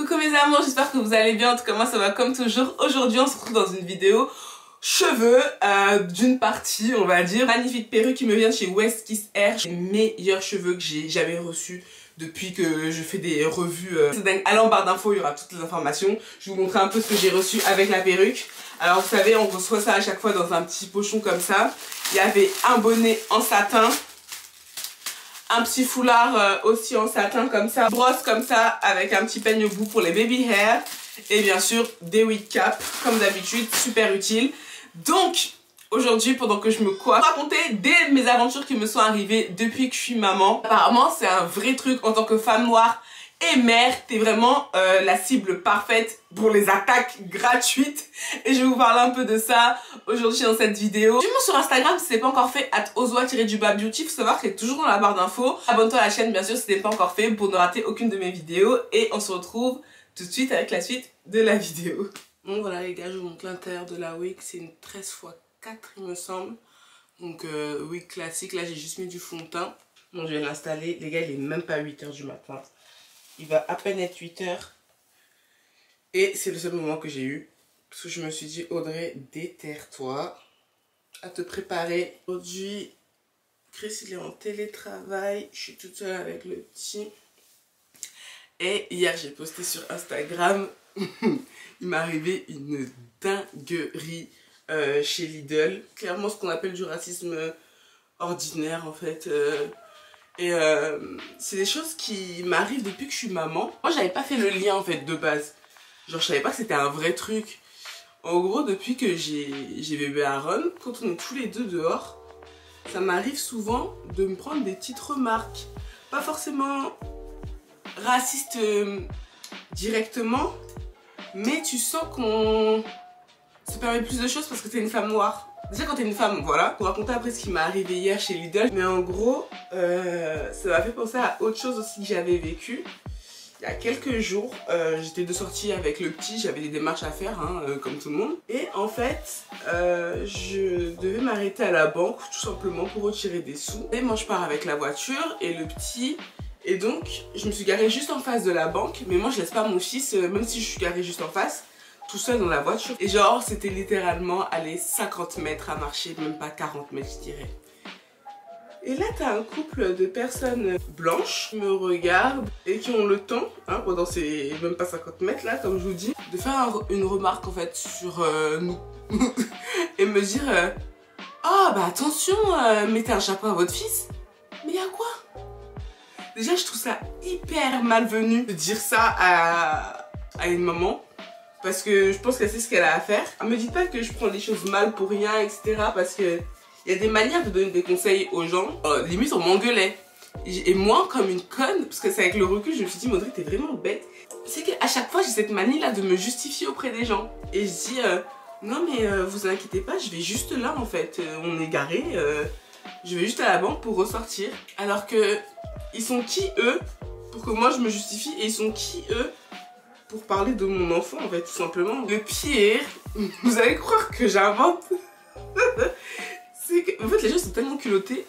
Coucou mes amours, j'espère que vous allez bien. En tout cas moi ça va comme toujours. Aujourd'hui on se retrouve dans une vidéo cheveux d'une partie on va dire. Magnifique perruque qui me vient de chez Westkiss Hair. Les meilleurs cheveux que j'ai jamais reçus depuis que je fais des revues. C'est dingue. Allez en barre d'infos, il y aura toutes les informations. Je vais vous montrer un peu ce que j'ai reçu avec la perruque. Alors vous savez on reçoit ça à chaque fois dans un petit pochon comme ça. Il y avait un bonnet en satin. Un petit foulard aussi en satin comme ça, brosse comme ça avec un petit peigne au bout pour les baby hair et bien sûr des wig caps comme d'habitude, super utile. Donc aujourd'hui pendant que je me coiffe, je vais raconter mes aventures qui me sont arrivées depuis que je suis maman. Apparemment c'est un vrai truc en tant que femme noire et mère, t'es vraiment la cible parfaite pour les attaques gratuites et je vais vous parler un peu de ça aujourd'hui dans cette vidéo. Suis-moi sur Instagram si ce n'est pas encore fait, @ozwa-beauty, faut savoir que c'est toujours dans la barre d'infos. Abonne-toi à la chaîne bien sûr si ce n'est pas encore fait pour ne rater aucune de mes vidéos et on se retrouve tout de suite avec la suite de la vidéo. Donc voilà les gars, je vous montre l'intérieur de la wig, c'est une 13×4 il me semble. Donc wig classique, là j'ai juste mis du fond de teint. Donc je vais l'installer, les gars il est même pas 8 h du matin. Il va à peine être 8 h. Et c'est le seul moment que j'ai eu. Parce que je me suis dit, Audrey, déterre-toi. À te préparer. Aujourd'hui, Chris, il est en télétravail. Je suis toute seule avec le petit. Et hier, j'ai posté sur Instagram. Il m'est arrivé une dinguerie chez Lidl. Clairement, ce qu'on appelle du racisme ordinaire, en fait. Et c'est des choses qui m'arrivent depuis que je suis maman. Moi j'avais pas fait le lien en fait de base. Genre je savais pas que c'était un vrai truc. En gros depuis que j'ai bébé Aaron, quand on est tous les deux dehors, ça m'arrive souvent de me prendre des petites remarques. Pas forcément racistes directement, mais tu sens qu'on se permet plus de choses parce que t'es une femme noire. Déjà quand t'es une femme, voilà, pour raconter après ce qui m'est arrivé hier chez Lidl. Mais en gros, ça m'a fait penser à autre chose aussi que j'avais vécu. Il y a quelques jours, j'étais de sortie avec le petit, j'avais des démarches à faire, hein, comme tout le monde. Et en fait, je devais m'arrêter à la banque, tout simplement pour retirer des sous. Et moi je pars avec la voiture et le petit... Et donc, je me suis garée juste en face de la banque. Mais moi je laisse pas mon fils, même si je suis garée juste en face, tout seul dans la voiture. Et genre c'était littéralement aller 50 mètres à marcher, même pas 40 mètres je dirais. Et là t'as un couple de personnes blanches qui me regardent et qui ont le temps, hein, pendant ces même pas 50 mètres là comme je vous dis, de faire une remarque en fait sur nous. Et me dire oh bah attention, mettez un chapeau à votre fils. Mais y a quoi? Déjà je trouve ça hyper malvenu de dire ça à une maman. Parce que je pense qu'elle sait ce qu'elle a à faire. Me dites pas que je prends des choses mal pour rien, etc. Parce que il y a des manières de donner des conseils aux gens. Limite on m'engueulait. Et moi comme une conne, parce que c'est avec le recul, je me suis dit Audrey t'es vraiment bête. C'est qu'à chaque fois j'ai cette manie là de me justifier auprès des gens. Et je dis non mais vous inquiétez pas, je vais juste là en fait. On est garé, je vais juste à la banque pour ressortir. Alors que ils sont qui eux pour que moi je me justifie, et ils sont qui eux pour parler de mon enfant en fait tout simplement. Le pire, vous allez croire que j'invente. C'est que en fait les gens sont tellement culottés.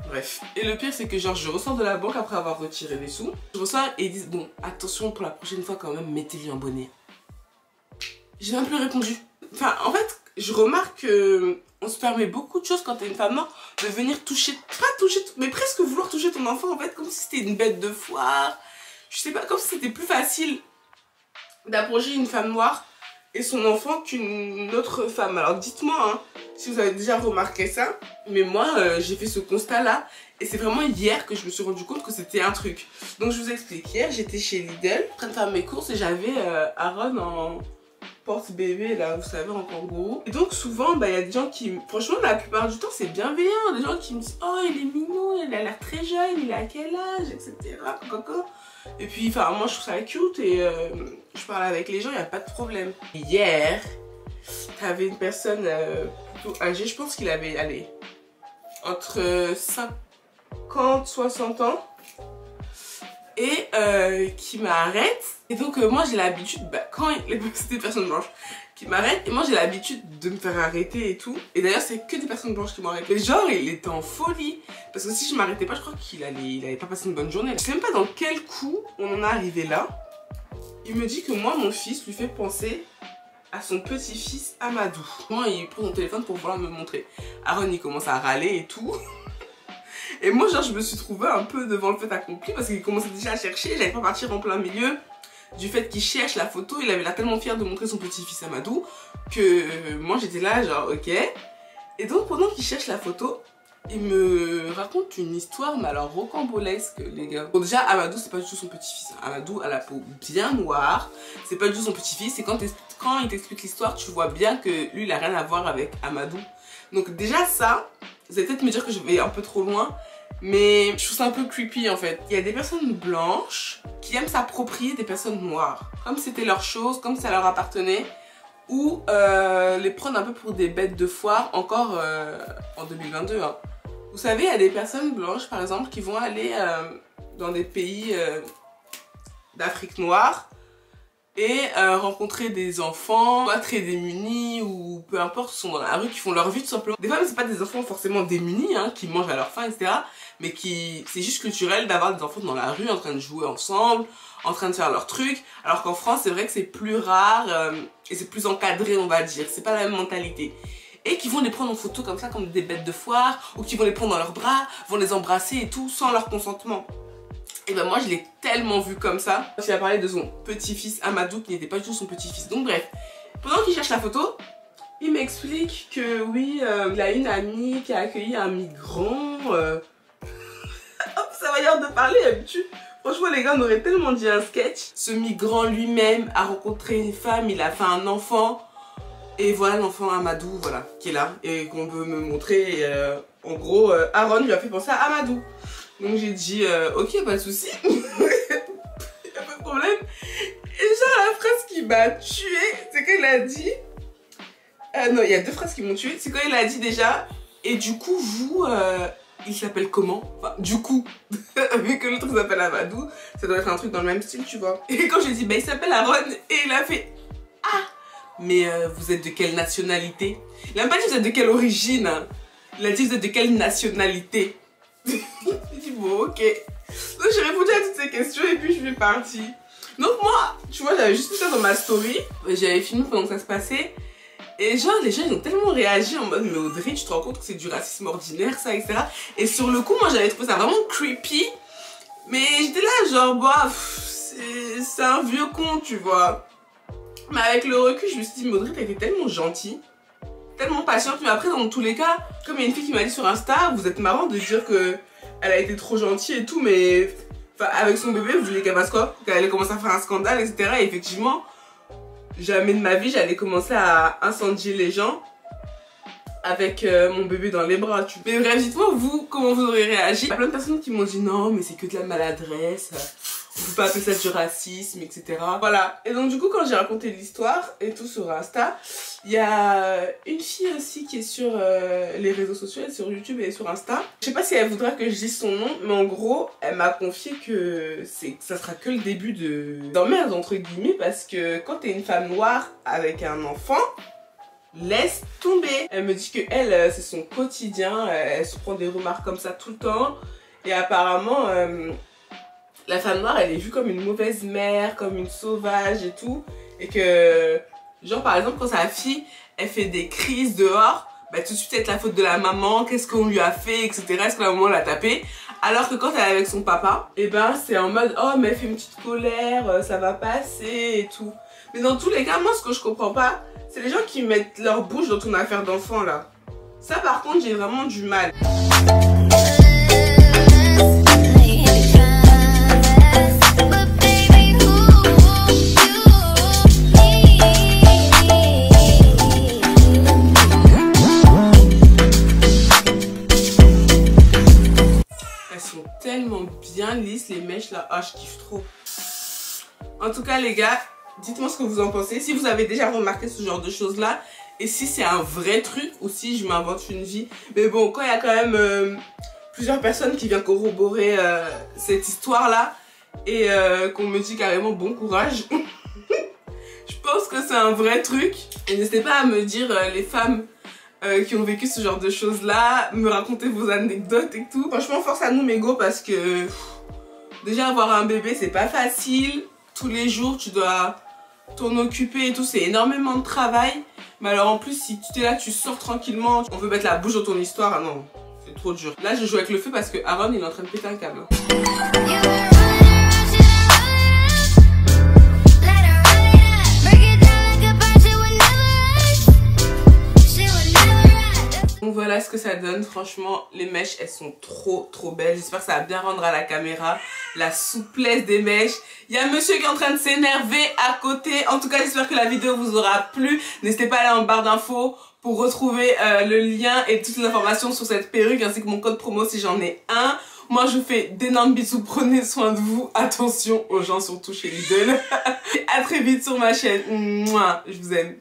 Bref. Et le pire c'est que genre je ressors de la banque après avoir retiré les sous. Je ressors et ils disent bon attention pour la prochaine fois quand même mettez-lui un bonnet. J'ai même plus répondu. Enfin en fait je remarque que on se permet beaucoup de choses quand t'es une femme noire, de venir toucher, pas toucher, mais presque vouloir toucher ton enfant en fait comme si c'était une bête de foire. Je sais pas, comme si c'était plus facile d'approcher une femme noire et son enfant qu'une autre femme. Alors dites-moi hein, si vous avez déjà remarqué ça. Mais moi j'ai fait ce constat là. Et c'est vraiment hier que je me suis rendu compte que c'était un truc. Donc je vous explique. Hier j'étais chez Lidl en train de faire mes courses et j'avais Aaron en porte-bébé là, vous savez, en kangourou. Et donc souvent il y a des gens qui, franchement la plupart du temps c'est bienveillant. Des gens qui me disent oh il est mignon, il a l'air très jeune, il a quel âge, etc. Et puis enfin moi je trouve ça cute et je parle avec les gens, il n'y a pas de problème. Hier, t'avais une personne plutôt âgée, je pense qu'il avait, allez, entre 50 60 ans et qui m'arrête. Et donc moi j'ai l'habitude, quand c'est des personnes blanches qui m'arrêtent, et moi j'ai l'habitude de me faire arrêter et tout. Et d'ailleurs c'est que des personnes blanches qui m'arrêtent. Mais genre il était en folie. Parce que si je m'arrêtais pas, je crois qu'il allait pas passer une bonne journée. Je sais même pas dans quel coup on en est arrivé là. Il me dit que moi, mon fils lui fait penser à son petit-fils Amadou. Moi, il prend son téléphone pour pouvoir me montrer. Aaron, il commence à râler et tout. Et moi, genre, je me suis trouvée un peu devant le fait accompli parce qu'il commençait déjà à chercher. J'allais pas partir en plein milieu du fait qu'il cherche la photo. Il avait l'air tellement fier de montrer son petit-fils Amadou que moi, j'étais là, genre, ok. Et donc, pendant qu'il cherche la photo, il me raconte une histoire, mais alors rocambolesque, les gars. Bon, déjà, Amadou, c'est pas du tout son petit-fils. Amadou a la peau bien noire. C'est pas du tout son petit-fils. Et quand il t'explique l'histoire, tu vois bien que lui, il a rien à voir avec Amadou. Donc, déjà, ça, vous allez peut-être me dire que je vais un peu trop loin, mais je trouve ça un peu creepy en fait. Il y a des personnes blanches qui aiment s'approprier des personnes noires, comme c'était leur chose, comme ça leur appartenait, ou les prendre un peu pour des bêtes de foire, encore en 2022. Hein. Vous savez, il y a des personnes blanches par exemple qui vont aller dans des pays d'Afrique noire et rencontrer des enfants pas très démunis ou peu importe, sont dans la rue, qui font leur vie tout simplement. Des fois c'est pas des enfants forcément démunis hein, qui mangent à leur faim etc, mais qui c'est juste culturel d'avoir des enfants dans la rue en train de jouer ensemble, en train de faire leurs trucs, alors qu'en France c'est vrai que c'est plus rare et c'est plus encadré on va dire, c'est pas la même mentalité. Et qui vont les prendre en photo comme ça, comme des bêtes de foire, ou qui vont les prendre dans leurs bras, vont les embrasser et tout sans leur consentement. Et ben moi je l'ai tellement vu comme ça. Il a parlé de son petit-fils Amadou qui n'était pas du tout son petit-fils. Donc bref, pendant qu'il cherche la photo, il m'explique que oui, il a une amie qui a accueilli un migrant. Sa manière de parler, elle me tue. Franchement les gars, on aurait tellement dit un sketch. Ce migrant lui-même a rencontré une femme, il a fait un enfant. Et voilà l'enfant Amadou, voilà, qui est là et qu'on veut me montrer. Et, en gros, Aaron lui a fait penser à Amadou. Donc j'ai dit, ok, pas de souci, y'a pas de problème. Et genre la phrase qui m'a tuée, c'est quand il a dit, non, il y a deux phrases qui m'ont tuée. C'est quand il a dit déjà, et du coup vous, il s'appelle comment? Enfin, du coup, vu que l'autre s'appelle Amadou, ça doit être un truc dans le même style, tu vois. Et quand j'ai dit, bah il s'appelle Aaron, et il a fait, ah, mais vous êtes de quelle nationalité? Il a même pas dit vous êtes de quelle origine, hein. Il a dit vous êtes de quelle nationalité? J'ai dit bon ok. Donc j'ai répondu à toutes ces questions et puis je suis partie. Donc moi, tu vois, j'avais juste mis ça dans ma story. J'avais filmé pendant que ça se passait. Et genre les gens ils ont tellement réagi en mode mais Audrey tu te rends compte que c'est du racisme ordinaire ça etc. Et sur le coup moi j'avais trouvé ça vraiment creepy. Mais j'étais là genre bah c'est un vieux con tu vois. Mais avec le recul je me suis dit mais Audrey t'as été tellement gentille, tellement patiente. Mais après dans tous les cas, comme il y a une fille qui m'a dit sur Insta, vous êtes marrant de dire que elle a été trop gentille et tout, mais avec son bébé vous voulez qu'elle fasse quoi? Qu'elle allait commencer à faire un scandale etc. Et effectivement jamais de ma vie j'allais commencer à incendier les gens avec mon bébé dans les bras. Mais bref, dites-moi vous comment vous aurez réagi. Il y a plein de personnes qui m'ont dit non mais c'est que de la maladresse, on peut pas appeler ça du racisme, etc. Voilà. Et donc du coup quand j'ai raconté l'histoire et tout sur Insta, il y a une fille aussi qui est sur les réseaux sociaux, elle est sur YouTube et sur Insta. Je sais pas si elle voudra que je dise son nom, mais en gros elle m'a confié que ça sera que le début d'emmerde entre guillemets, parce que quand t'es une femme noire avec un enfant, laisse tomber. Elle me dit que elle c'est son quotidien, elle se prend des remarques comme ça tout le temps et apparemment la femme noire elle est vue comme une mauvaise mère, comme une sauvage et tout, et que genre par exemple quand sa fille elle fait des crises dehors, bah tout de suite c'est la faute de la maman, qu'est-ce qu'on lui a fait etc, est-ce que la maman l'a tapé, alors que quand elle est avec son papa et ben c'est en mode oh mais elle fait une petite colère, ça va passer et tout. Mais dans tous les cas moi ce que je comprends pas c'est les gens qui mettent leur bouche dans ton affaire d'enfant là. Ça par contre j'ai vraiment du mal. Tellement bien lisses les mèches là, ah je kiffe trop. En tout cas les gars, dites-moi ce que vous en pensez, si vous avez déjà remarqué ce genre de choses là, et si c'est un vrai truc ou si je m'invente une vie. Mais bon, quand il y a quand même plusieurs personnes qui viennent corroborer cette histoire là et qu'on me dit carrément bon courage, je pense que c'est un vrai truc. Et n'hésitez pas à me dire les femmes qui ont vécu ce genre de choses là, me raconter vos anecdotes et tout. Franchement force à nous mégo parce que déjà avoir un bébé c'est pas facile, tous les jours, tu dois t'en occuper et tout, c'est énormément de travail. Mais alors en plus, si tu es là, tu sors tranquillement, on veut mettre la bouche dans ton histoire, ah non, c'est trop dur. Là, je joue avec le feu parce que Aaron, il est en train de péter un câble. Donc voilà ce que ça donne, franchement les mèches elles sont trop belles, j'espère que ça va bien rendre à la caméra, la souplesse des mèches. Il y a monsieur qui est en train de s'énerver à côté, en tout cas j'espère que la vidéo vous aura plu, n'hésitez pas à aller en barre d'infos pour retrouver le lien et toutes les informations sur cette perruque ainsi que mon code promo si j'en ai un. Moi je vous fais d'énormes bisous, prenez soin de vous, attention aux gens surtout chez Lidl. Et à très vite sur ma chaîne, mouah, je vous aime.